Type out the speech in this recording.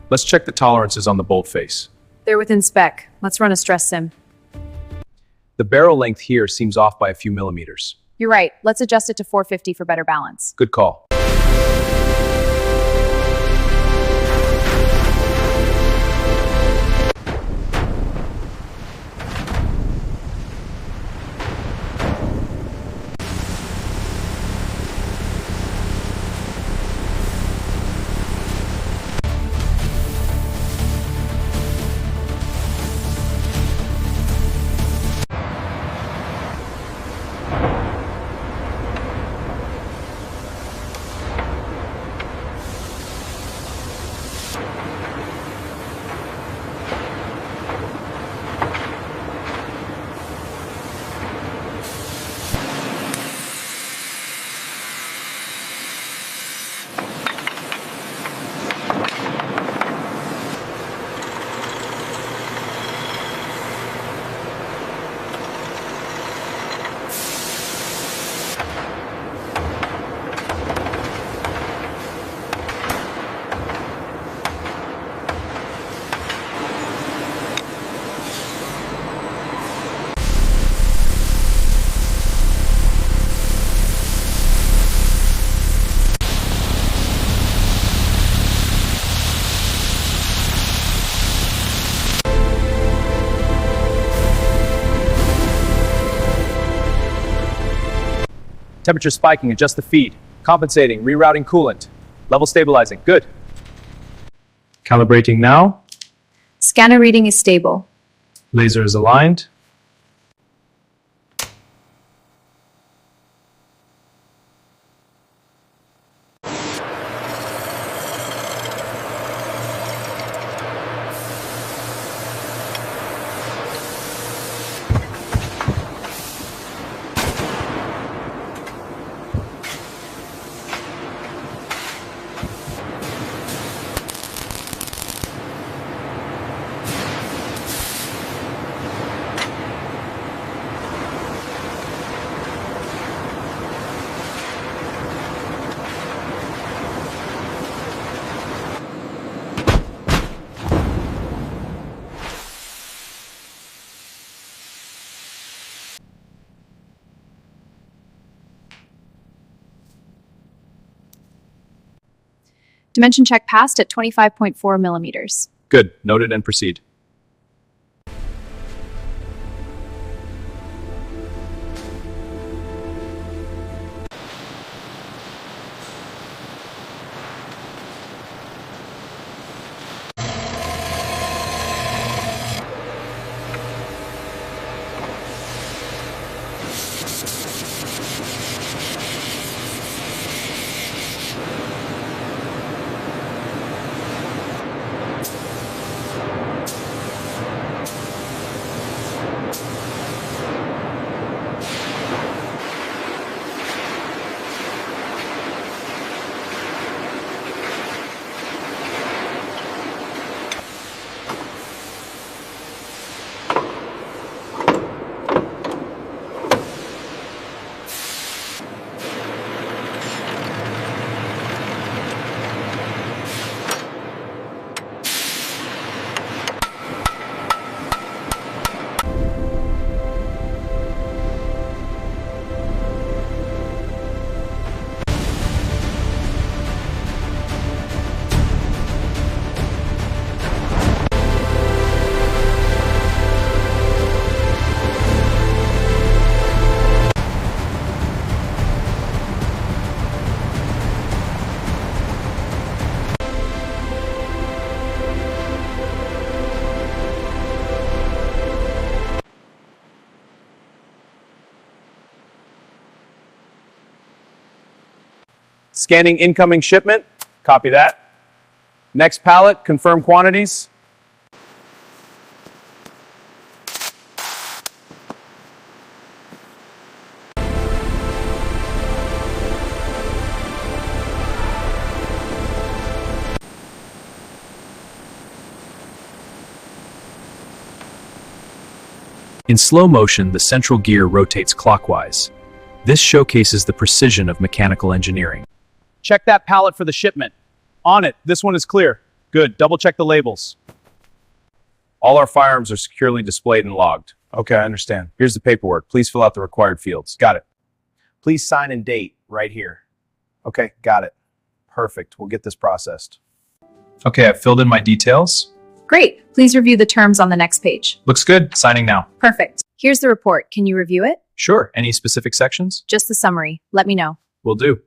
Let's check the tolerances on the bolt face. They're within spec. Let's run a stress sim. The barrel length here seems off by a few millimeters. You're right. Let's adjust it to 450 for better balance. Good call. Temperature spiking, adjust the feed. Compensating, rerouting coolant. Level stabilizing, good. Calibrating now. Scanner reading is stable. Laser is aligned. Dimension check passed at 25.4 millimeters. Good, noted and proceed. Scanning incoming shipment. Copy that. Next pallet, confirm quantities. In slow motion, the central gear rotates clockwise. This showcases the precision of mechanical engineering. Check that pallet for the shipment. On it, this one is clear. Good. Double check the labels. All our firearms are securely displayed and logged. Okay, I understand. Here's the paperwork. Please fill out the required fields. Got it. Please sign and date right here. Okay, got it. Perfect. We'll get this processed. Okay, I've filled in my details. Great. Please review the terms on the next page. Looks good. Signing now. Perfect. Here's the report. Can you review it? Sure. Any specific sections? Just the summary. Let me know. Will do.